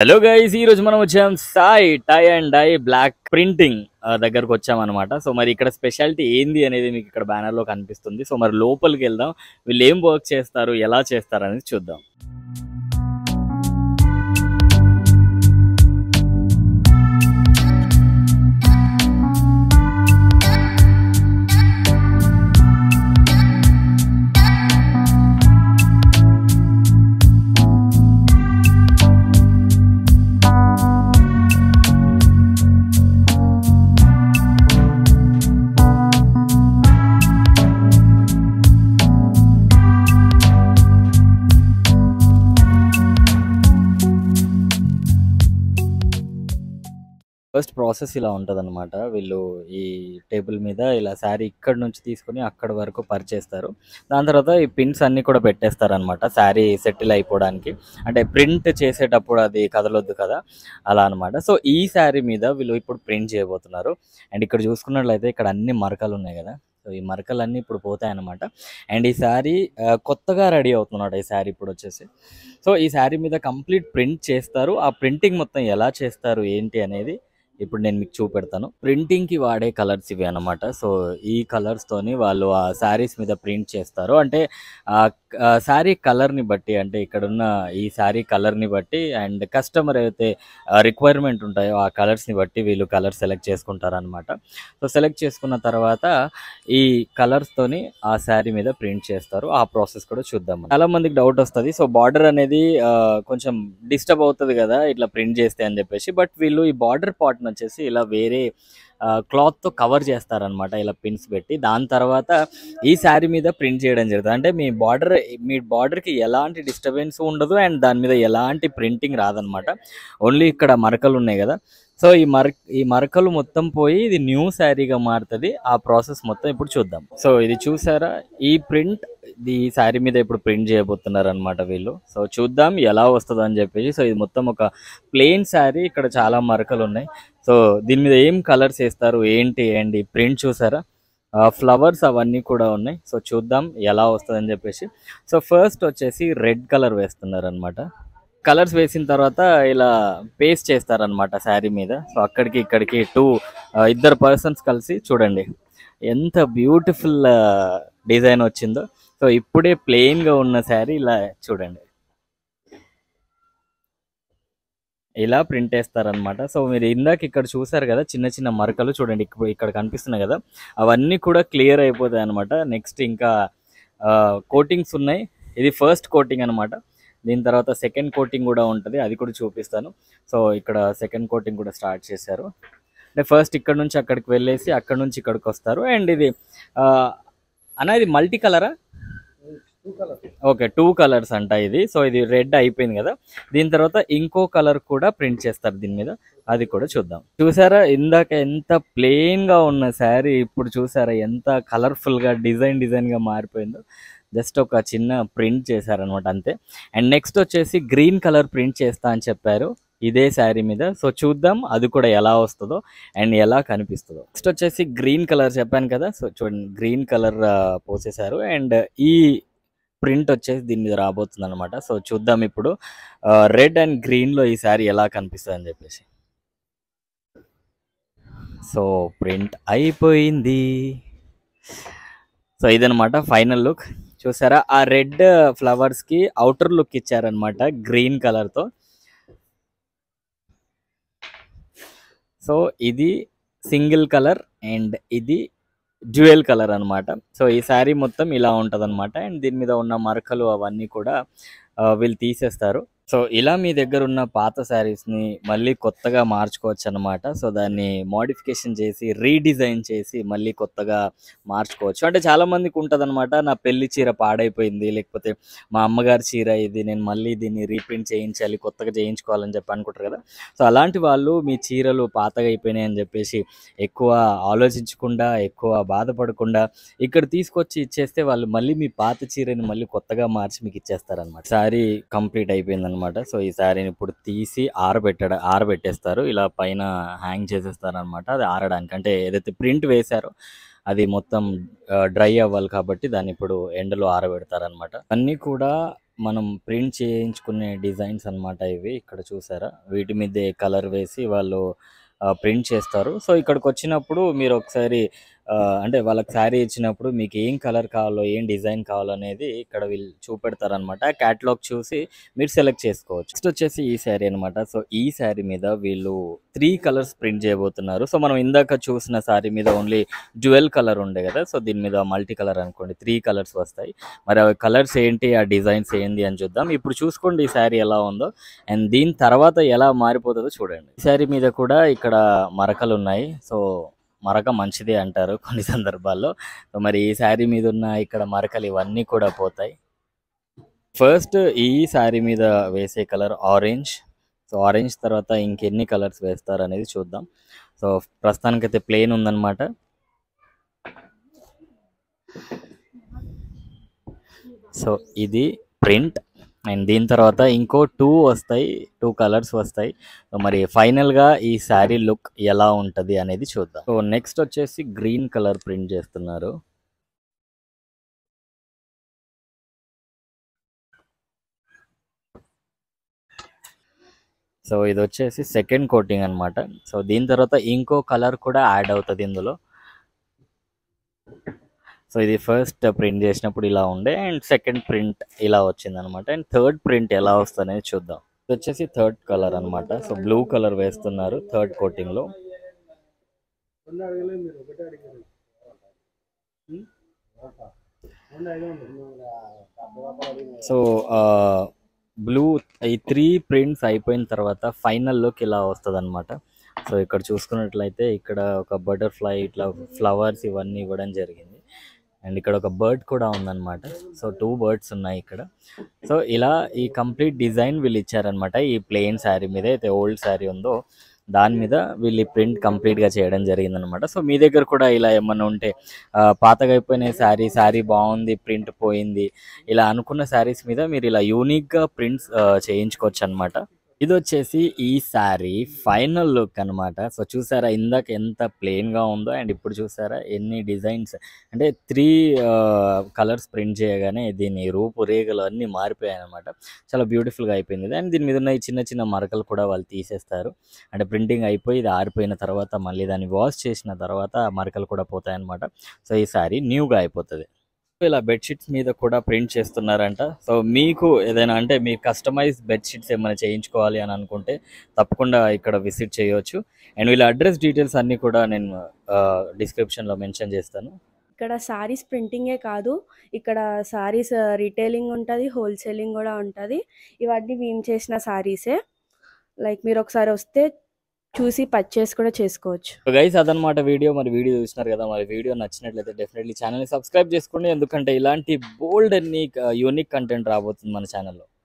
Hello guys, ఈ రోజు మనం వచ్చాం Sai tie and dye block printing దగ్గరకు వచ్చాం అనమాట. సో మరి ఇక్కడ స్పెషాలిటీ ఏంది అనేది మీకు ఇక్కడ బ్యానర్ లో కనిపిస్తుంది. సో మరి లోపలికి వెళ్దాం, వీళ్ళు ఏం వర్క్ చేస్తారు, ఎలా చేస్తారు అనేది చూద్దాం. ఫస్ట్ ప్రాసెస్ ఇలా ఉంటుంది అనమాట. వీళ్ళు ఈ టేబుల్ మీద ఇలా శారీ ఇక్కడ నుంచి తీసుకొని అక్కడ వరకు పరిచేస్తారు. దాని తర్వాత ఈ పిన్స్ అన్నీ కూడా పెట్టేస్తారు అనమాట, శారీ సెటిల్ అయిపోవడానికి. అంటే ప్రింట్ చేసేటప్పుడు అది కదలొద్దు కదా, అలా అనమాట. సో ఈ శారీ మీద వీళ్ళు ఇప్పుడు ప్రింట్ చేయబోతున్నారు. అండ్ ఇక్కడ చూసుకున్నట్లయితే ఇక్కడ అన్ని మరకలు ఉన్నాయి కదా, సో ఈ మరకలన్నీ ఇప్పుడు పోతాయి అనమాట. అండ్ ఈ శారీ కొత్తగా రెడీ అవుతున్నాడు ఈ శారీ ఇప్పుడు వచ్చేసి. సో ఈ శారీ మీద కంప్లీట్ ప్రింట్ చేస్తారు. ఆ ప్రింటింగ్ మొత్తం ఎలా చేస్తారు ఏంటి అనేది ఇప్పుడు నేను మీకు చూపెడతాను. ప్రింటింగ్కి వాడే కలర్స్ ఇవి అనమాట. సో ఈ కలర్స్తోని వాళ్ళు ఆ శారీస్ మీద ప్రింట్ చేస్తారు. అంటే శారీ కలర్ని బట్టి, అంటే ఇక్కడున్న ఈ శారీ కలర్ని బట్టి అండ్ కస్టమర్ అయితే రిక్వైర్మెంట్ ఉంటాయో ఆ కలర్స్ని బట్టి వీళ్ళు కలర్ సెలెక్ట్ చేసుకుంటారనమాట. సో సెలెక్ట్ చేసుకున్న తర్వాత ఈ కలర్స్తోని ఆ శారీ మీద ప్రింట్ చేస్తారు. ఆ ప్రాసెస్ కూడా చూద్దాం. చాలా మందికి డౌట్ వస్తుంది, సో బార్డర్ అనేది కొంచెం డిస్టర్బ్ అవుతుంది కదా ఇట్లా ప్రింట్ చేస్తే అని చెప్పేసి. బట్ వీళ్ళు ఈ బార్డర్ పార్ట్ వచ్చేసి ఇలా వేరే క్లాత్తో కవర్ చేస్తారనమాట, ఇలా పిన్స్ పెట్టి. దాని తర్వాత ఈ శారీ మీద ప్రింట్ చేయడం జరుగుతుంది. అంటే మీ బార్డర్కి ఎలాంటి డిస్టర్బెన్స్ ఉండదు అండ్ దాని మీద ఎలాంటి ప్రింటింగ్ రాదనమాట. ఓన్లీ ఇక్కడ మరకలు ఉన్నాయి కదా, సో ఈ మరకలు మొత్తం పోయి ఇది న్యూ శారీగా మారుతుంది. ఆ ప్రాసెస్ మొత్తం ఇప్పుడు చూద్దాం. సో ఇది చూసారా, ఈ ప్రింట్ ఈ శారీ మీద ఇప్పుడు ప్రింట్ చేయబోతున్నారు అనమాట వీళ్ళు. సో చూద్దాం ఎలా వస్తుంది అని చెప్పేసి. సో ఇది మొత్తం ఒక ప్లెయిన్ శారీ, ఇక్కడ చాలా మరకలు ఉన్నాయి. సో దీని మీద ఏం కలర్స్ వేస్తారు ఏంటి అండి, ప్రింట్ చూసారా, ఫ్లవర్స్ అవన్నీ కూడా ఉన్నాయి. సో చూద్దాం ఎలా వస్తుంది అని చెప్పేసి. సో ఫస్ట్ వచ్చేసి రెడ్ కలర్ వేస్తున్నారు అనమాట. కలర్స్ వేసిన తర్వాత ఇలా పేస్ట్ చేస్తారనమాట శారీ మీద. సో అక్కడికి ఇక్కడికి ఇద్దరు పర్సన్స్ కలిసి చూడండి ఎంత బ్యూటిఫుల్ డిజైన్ వచ్చిందో. సో ఇప్పుడే ప్లెయిన్గా ఉన్న శారీ ఇలా చూడండి, ఇలా ప్రింట్ వేస్తారనమాట. సో మీరు ఇందాక ఇక్కడ చూసారు కదా చిన్న చిన్న మరకలు, చూడండి ఇక్కడ కనిపిస్తున్నాయి కదా, అవన్నీ కూడా క్లియర్ అయిపోతాయి అనమాట. నెక్స్ట్ ఇంకా కోటింగ్స్ ఉన్నాయి. ఇది ఫస్ట్ కోటింగ్ అనమాట. దీని తర్వాత సెకండ్ కోటింగ్ కూడా ఉంటుంది, అది కూడా చూపిస్తాను. సో ఇక్కడ సెకండ్ కోటింగ్ కూడా స్టార్ట్ చేశారు. అంటే ఫస్ట్ ఇక్కడ నుంచి అక్కడికి వెళ్ళేసి అక్కడ నుంచి ఇక్కడికి వస్తారు. అండ్ ఇది అనేది మల్టీ కలరా? ఓకే, 2 కలర్స్ అంట ఇది. సో ఇది రెడ్ అయిపోయింది కదా, దీని తర్వాత ఇంకో కలర్ కూడా ప్రింట్ చేస్తారు దీని మీద, అది కూడా చూద్దాం. చూసారా ఇందాక ఎంత ప్లెయిన్ గా ఉన్న శారీ ఇప్పుడు చూసారా ఎంత కలర్ఫుల్ గా డిజైన్ గా మారిపోయిందో. జస్ట్ ఒక చిన్న ప్రింట్ చేశారనమాట అంతే. అండ్ నెక్స్ట్ వచ్చేసి గ్రీన్ కలర్ ప్రింట్ చేస్తా అని చెప్పారు ఇదే శారీ మీద. సో చూద్దాం అది కూడా ఎలా వస్తుందో అండ్ ఎలా కనిపిస్తుందో. నెక్స్ట్ వచ్చేసి గ్రీన్ కలర్ చెప్పాను కదా, సో చూడండి గ్రీన్ కలర్ పోసేశారు. అండ్ ఈ ప్రింట్ వచ్చేసి దీని మీద రాబోతుంది అనమాట. సో చూద్దాం ఇప్పుడు రెడ్ అండ్ గ్రీన్లో ఈ శారీ ఎలా కనిపిస్తుంది అని చెప్పేసి. సో ప్రింట్ అయిపోయింది. సో ఇదనమాట ఫైనల్ లుక్. చూసారా ఆ రెడ్ ఫ్లవర్స్కి అవుటర్ లుక్ ఇచ్చారనమాట గ్రీన్ కలర్తో. సో ఇది సింగిల్ కలర్ అండ్ ఇది డ్యూయల్ కలర్ అనమాట. సో ఈ శారీ మొత్తం ఇలా ఉంటుంది అనమాట. అండ్ దీని మీద ఉన్న మరకలు అవన్నీ కూడా వీళ్ళు తీసేస్తారు. సో ఇలా మీ దగ్గర ఉన్న పాత శారీస్ని మళ్ళీ కొత్తగా మార్చుకోవచ్చు అనమాట. సో దాన్ని మోడిఫికేషన్ చేసి రీడిజైన్ చేసి మళ్ళీ కొత్తగా మార్చుకోవచ్చు. అంటే చాలామందికి ఉంటుంది అనమాట, నా పెళ్లి చీర పాడైపోయింది, లేకపోతే మా అమ్మగారి చీర ఇది, నేను మళ్ళీ దీన్ని రీప్రింట్ చేయించాలి, కొత్తగా చేయించుకోవాలని చెప్పి అనుకుంటారు కదా. సో అలాంటి వాళ్ళు మీ చీరలు పాతగా అయిపోయినాయి అని చెప్పేసి ఎక్కువ ఆలోచించకుండా, ఎక్కువ బాధపడకుండా ఇక్కడ తీసుకొచ్చి ఇచ్చేస్తే వాళ్ళు మళ్ళీ మీ పాత చీరని మళ్ళీ కొత్తగా మార్చి మీకు ఇచ్చేస్తారనమాట. శారీ కంప్లీట్ అయిపోయింది. సో ఈ శారీని ఇప్పుడు తీసి ఆరబెట్టేస్తారు, ఇలా పైన హ్యాంగ్ చేసేస్తారు అనమాట. అది ఆరడానికి, అంటే ఏదైతే ప్రింట్ వేశారో అది మొత్తం డ్రై అవ్వాలి కాబట్టి దాన్ని ఇప్పుడు ఎండలో ఆరబెడతారనమాట. అన్నీ కూడా మనం ప్రింట్ చేయించుకునే డిజైన్స్ అన్నమాట ఇవి. ఇక్కడ చూసారా? వీటి మీదే కలర్ వేసి వాళ్ళు ప్రింట్ చేస్తారు. సో, ఇక్కడికొచ్చినప్పుడు మీరొకసారి అంటే వాళ్ళకి శారీ ఇచ్చినప్పుడు మీకు ఏం కలర్ కావాలో, ఏం డిజైన్ కావాలో అనేది ఇక్కడ వీళ్ళు చూపెడతారనమాట. క్యాటలాగ్ చూసి మీరు సెలెక్ట్ చేసుకోవచ్చు. నెక్స్ట్ వచ్చేసి ఈ శారీ అనమాట. సో, ఈ శారీ మీద వీళ్ళు 3 కలర్స్ ప్రింట్ చేయబోతున్నారు. సో, మనం ఇందాక చూసిన శారీ మీద ఓన్లీ డ్యూయల్ కలర్ ఉండే కదా! సో, దీని మీద మల్టీ కలర్ అనుకోండి 3 కలర్స్ వస్తాయి. మరి ఆ కలర్స్ ఏంటి? ఆ డిజైన్స్ ఏంది అని చూద్దాం. ఇప్పుడు చూసుకోండి ఈ శారీ ఎలా ఉందో. అండ్ దీని తర్వాత ఎలా మారిపోతుందో చూడండి. ఈ శారీ మీద కూడా ఇక్కడ మరకలున్నాయి. సో, మరక మంచిదే అంటారు కొన్ని సందర్భాల్లో. సో, మరి ఈ శారీ మీద ఉన్న ఇక్కడ మరకలు ఇవన్నీ కూడా పోతాయి. ఫస్ట్ ఈ శారీ మీద వేసే కలర్ ఆరెంజ్. సో, ఆరెంజ్ తర్వాత ఇంకెన్ని కలర్స్ వేస్తారనేది చూద్దాం. సో, ప్రస్తుతానికైతే ప్లెయిన్ ఉందన్నమాట. సో, ఇది ప్రింట్. అండ్ దీని తర్వాత ఇంకో 2 వస్తాయి. 2 కలర్స్ వస్తాయి. సో, మరి ఫైనల్‌గా ఈ శారీ లుక్ ఎలా ఉంటది అనేది చూద్దాం. సో, నెక్స్ట్ వచ్చేసి గ్రీన్ కలర్ ప్రింట్ చేస్తున్నారు. సో, ఇదొచ్చేసి సెకండ్ కోటింగ్ అన్నమాట. సో, దీని తర్వాత ఇంకో కలర్ కూడా యాడ్ అవుతది ఇందులో. సో, ఇది ఫస్ట్ ప్రింట్ చేసినప్పుడు ఇలా ఉండే అండ్ సెకండ్ ప్రింట్ ఇలా వచ్చిందనమాట. అండ్ థర్డ్ ప్రింట్ ఎలా వస్తదనేది చూద్దాం. ఇది వచ్చేసి థర్డ్ కలర్ అన్నమాట. సో, బ్లూ కలర్ వేస్తున్నారు థర్డ్ కోటింగ్‌లో. సో, బ్లూ ఈ 3 ప్రింట్స్ అయిపోయిన తర్వాత ఫైనల్ లుక్ ఇలా వస్తదనమాట. సో, ఇక్కడ చూసుకున్నట్లయితే ఇక్కడ ఒక బటర్‌ఫ్లై ఇట్లా ఫ్లవర్స్ ఇవన్నీ ఇవ్వడం జరిగింది. అండ్ ఇక్కడ ఒక బర్డ్ కూడా ఉందన్నమాట. సో, 2 బర్డ్స్ ఉన్నాయి ఇక్కడ. సో, ఇలా ఈ కంప్లీట్ డిజైన్ వీళ్ళు ఇచ్చారనమాట. ఈ ప్లెయిన్ శారీ మీద అయితే ఓల్డ్ శారీ ఉందో దాని మీద వీళ్ళు ఈ ప్రింట్ కంప్లీట్‌గా చేయడం జరిగిందనమాట. సో, మీ దగ్గర కూడా ఇలా ఏమన్నా ఉంటే పాతగా అయిపోయిన శారీ బాగుంది, ప్రింట్ పోయింది ఇలా అనుకున్న శారీస్ మీద మీరు ఇలా యూనిక్‌గా ప్రింట్స్ చేయించుకోవచ్చనమాట. ఇదొచ్చేసి ఈ శారీ ఫైనల్ లుక్ అనమాట. సో, చూసారా ఇందాక ఎంత ప్లెయిన్‌గా ఉందో అండ్ ఇప్పుడు చూసారా ఎన్ని డిజైన్స్ అంటే 3 కలర్స్ ప్రింట్ చేయగానే దీని రూపురేఖలు అన్నీ మారిపోయాయన్నమాట. చాలా బ్యూటిఫుల్‌గా అయిపోయింది ఇది. అండ్ దీని మీద ఉన్న ఈ చిన్న చిన్న మరకలు కూడా వాళ్ళు తీసేస్తారు. అంటే ప్రింటింగ్ అయిపోయి ఇది ఆరిపోయిన తర్వాత మళ్ళీ దాన్ని వాష్ చేసిన తర్వాత మరకలు కూడా పోతాయన్నమాట. సో, ఈ శారీ న్యూగా అయిపోతది. ఇలా బెడ్‌షీట్స్ మీద కూడా ప్రింట్ చేస్తున్నారంట. సో, మీకు ఏదైనా అంటే మీ కస్టమైజ్ బెడ్‌షీట్స్ ఏమైనా చేయించుకోవాలి అని అనుకుంటే తప్పకుండా ఇక్కడ విజిట్ చేయొచ్చు. అండ్ వీళ్ళ అడ్రెస్ డీటెయిల్స్ అన్నీ కూడా నేను డిస్క్రిప్షన్‌లో మెన్షన్ చేస్తాను. ఇక్కడ సారీస్ ప్రింటింగే కాదు, ఇక్కడ సారీస్ రిటైలింగ్ ఉంటది, హోల్‌సేలింగ్ గూడా ఉంటది. ఇవన్నీ మేము చేసిన సారీసే. లైక్ మీరొకసారి వస్తే చూసి పర్చేస్ కూడా చేసుకోవచ్చు. సో, గైస్ అదనమాట వీడియో. మరి వీడియో చూసినారు కదా! మరి వీడియో నచ్చినట్లయితే డెఫినెట్‌లీ ఛానెల్‌ని సబ్స్క్రైబ్ చేసుకోండి. ఎందుకంటే ఇలాంటి బోల్డ్ అండ్ యూనిక్ కంటెంట్ రాబోతుంది మన ఛానెల్‌లో.